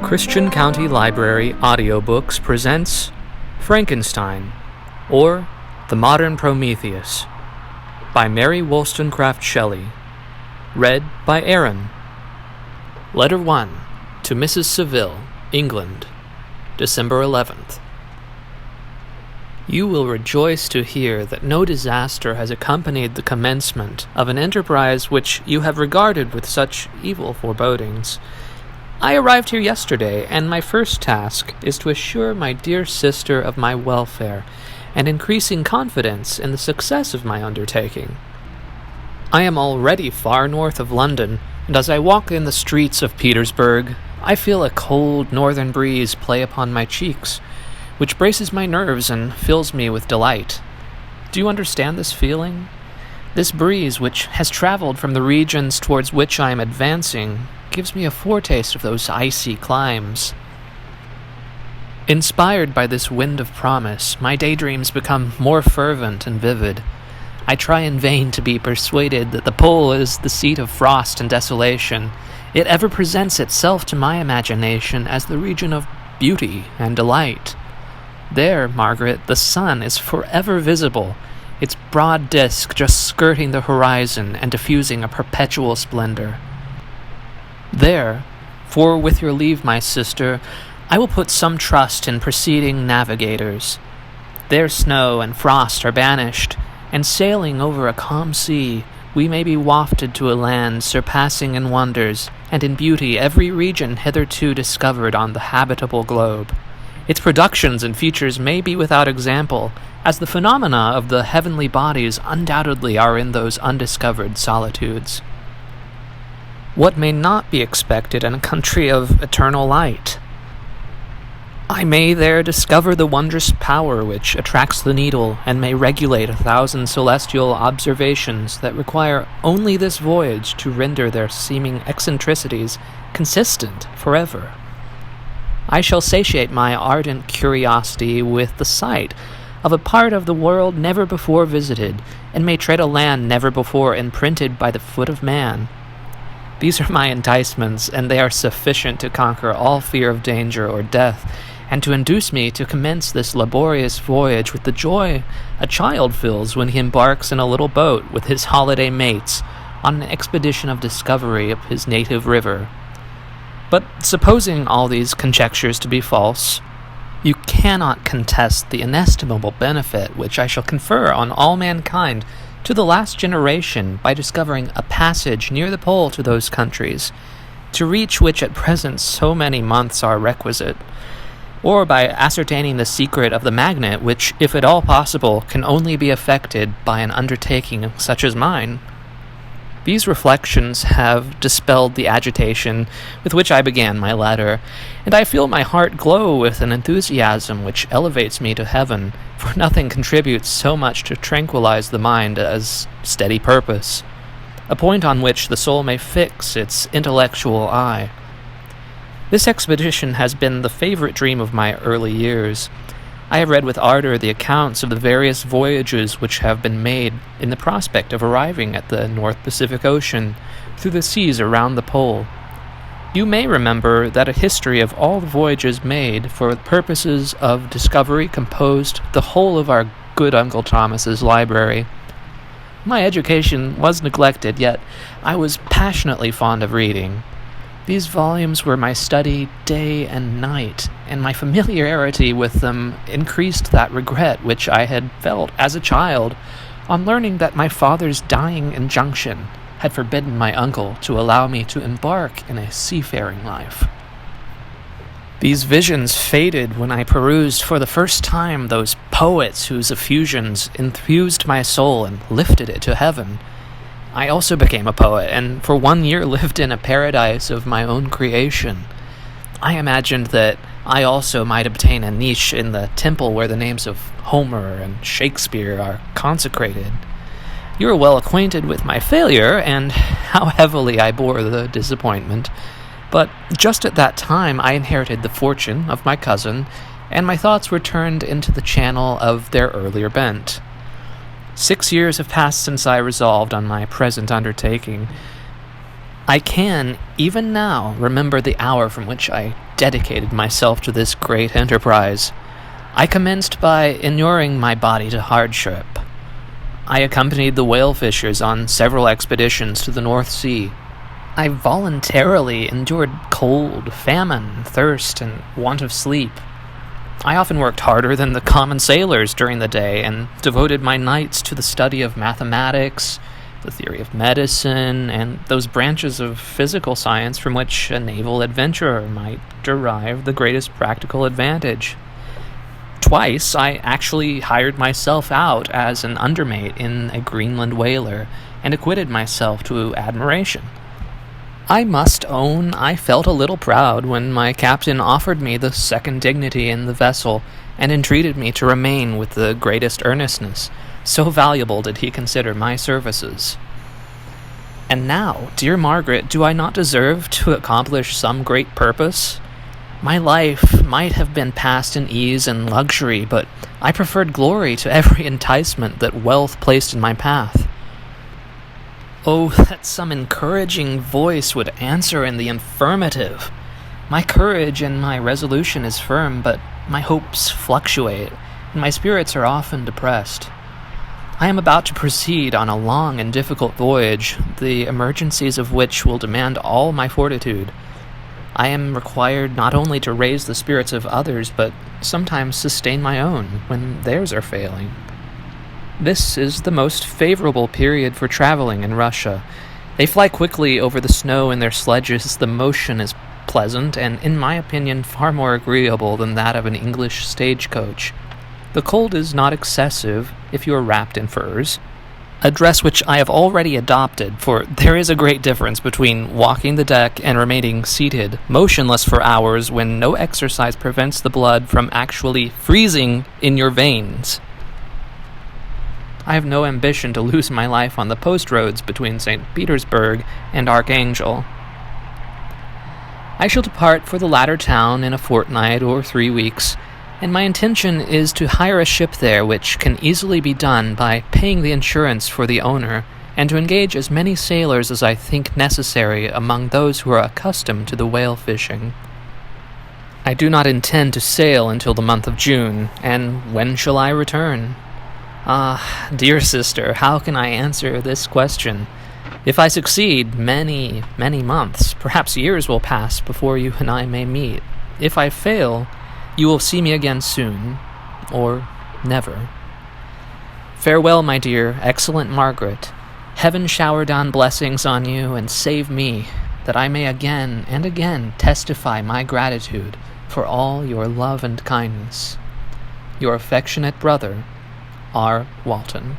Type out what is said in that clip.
Christian County Library Audiobooks presents Frankenstein, or The Modern Prometheus, by Mary Wollstonecraft Shelley. Read by Aaron. Letter 1 to Mrs. Saville, England, December 11th. You will rejoice to hear that no disaster has accompanied the commencement of an enterprise which you have regarded with such evil forebodings. I arrived here yesterday, and my first task is to assure my dear sister of my welfare and increasing confidence in the success of my undertaking. I am already far north of London, and as I walk in the streets of Petersburg, I feel a cold northern breeze play upon my cheeks, which braces my nerves and fills me with delight. Do you understand this feeling? This breeze, which has traveled from the regions towards which I am advancing, gives me a foretaste of those icy climes. Inspired by this wind of promise, my daydreams become more fervent and vivid. I try in vain to be persuaded that the pole is the seat of frost and desolation. It ever presents itself to my imagination as the region of beauty and delight. There, Margaret, the sun is forever visible, its broad disk just skirting the horizon and diffusing a perpetual splendor. There, for with your leave, my sister, I will put some trust in preceding navigators. There snow and frost are banished, and sailing over a calm sea, we may be wafted to a land surpassing in wonders and in beauty every region hitherto discovered on the habitable globe. Its productions and features may be without example, as the phenomena of the heavenly bodies undoubtedly are in those undiscovered solitudes. What may not be expected in a country of eternal light? I may there discover the wondrous power which attracts the needle and may regulate 1,000 celestial observations that require only this voyage to render their seeming eccentricities consistent forever. I shall satiate my ardent curiosity with the sight of a part of the world never before visited, and may tread a land never before imprinted by the foot of man. These are my enticements, and they are sufficient to conquer all fear of danger or death, and to induce me to commence this laborious voyage with the joy a child feels when he embarks in a little boat with his holiday mates on an expedition of discovery up his native river. But supposing all these conjectures to be false, you cannot contest the inestimable benefit which I shall confer on all mankind to the last generation by discovering a passage near the pole to those countries, to reach which at present so many months are requisite, or by ascertaining the secret of the magnet which, if at all possible, can only be effected by an undertaking such as mine. These reflections have dispelled the agitation with which I began my letter, and I feel my heart glow with an enthusiasm which elevates me to heaven, for nothing contributes so much to tranquilize the mind as steady purpose, a point on which the soul may fix its intellectual eye. This expedition has been the favorite dream of my early years. I have read with ardor the accounts of the various voyages which have been made in the prospect of arriving at the North Pacific Ocean through the seas around the pole. You may remember that a history of all the voyages made for purposes of discovery composed the whole of our good Uncle Thomas's library. My education was neglected, yet I was passionately fond of reading. These volumes were my study day and night, and my familiarity with them increased that regret which I had felt as a child on learning that my father's dying injunction had forbidden my uncle to allow me to embark in a seafaring life. These visions faded when I perused for the first time those poets whose effusions infused my soul and lifted it to heaven. I also became a poet, and for 1 year lived in a paradise of my own creation. I imagined that I also might obtain a niche in the temple where the names of Homer and Shakespeare are consecrated. You are well acquainted with my failure, and how heavily I bore the disappointment. But just at that time I inherited the fortune of my cousin, and my thoughts were turned into the channel of their earlier bent. 6 years have passed since I resolved on my present undertaking. I can, even now, remember the hour from which I dedicated myself to this great enterprise. I commenced by inuring my body to hardship. I accompanied the whale fishers on several expeditions to the North Sea. I voluntarily endured cold, famine, thirst, and want of sleep. I often worked harder than the common sailors during the day and devoted my nights to the study of mathematics, the theory of medicine, and those branches of physical science from which a naval adventurer might derive the greatest practical advantage. Twice, I actually hired myself out as an undermate in a Greenland whaler and acquitted myself to admiration. I must own I felt a little proud when my captain offered me the second dignity in the vessel and entreated me to remain with the greatest earnestness. So valuable did he consider my services. And now, dear Margaret, do I not deserve to accomplish some great purpose? My life might have been passed in ease and luxury, but I preferred glory to every enticement that wealth placed in my path. Oh, that some encouraging voice would answer in the affirmative. My courage and my resolution is firm, but my hopes fluctuate, and my spirits are often depressed. I am about to proceed on a long and difficult voyage, the emergencies of which will demand all my fortitude. I am required not only to raise the spirits of others, but sometimes sustain my own when theirs are failing. This is the most favorable period for traveling in Russia. They fly quickly over the snow in their sledges, the motion is pleasant, and in my opinion far more agreeable than that of an English stagecoach. The cold is not excessive if you are wrapped in furs, a dress which I have already adopted, for there is a great difference between walking the deck and remaining seated, motionless for hours when no exercise prevents the blood from actually freezing in your veins. I have no ambition to lose my life on the post roads between St. Petersburg and Archangel. I shall depart for the latter town in a fortnight or 3 weeks, and my intention is to hire a ship there, which can easily be done by paying the insurance for the owner, and to engage as many sailors as I think necessary among those who are accustomed to the whale fishing. I do not intend to sail until the month of June, and when shall I return? Ah, dear sister, how can I answer this question? If I succeed, many, many months, perhaps years will pass before you and I may meet. If I fail, you will see me again soon, or never. Farewell, my dear, excellent Margaret. Heaven shower down blessings on you and save me, that I may again and again testify my gratitude for all your love and kindness. Your affectionate brother, R. Walton.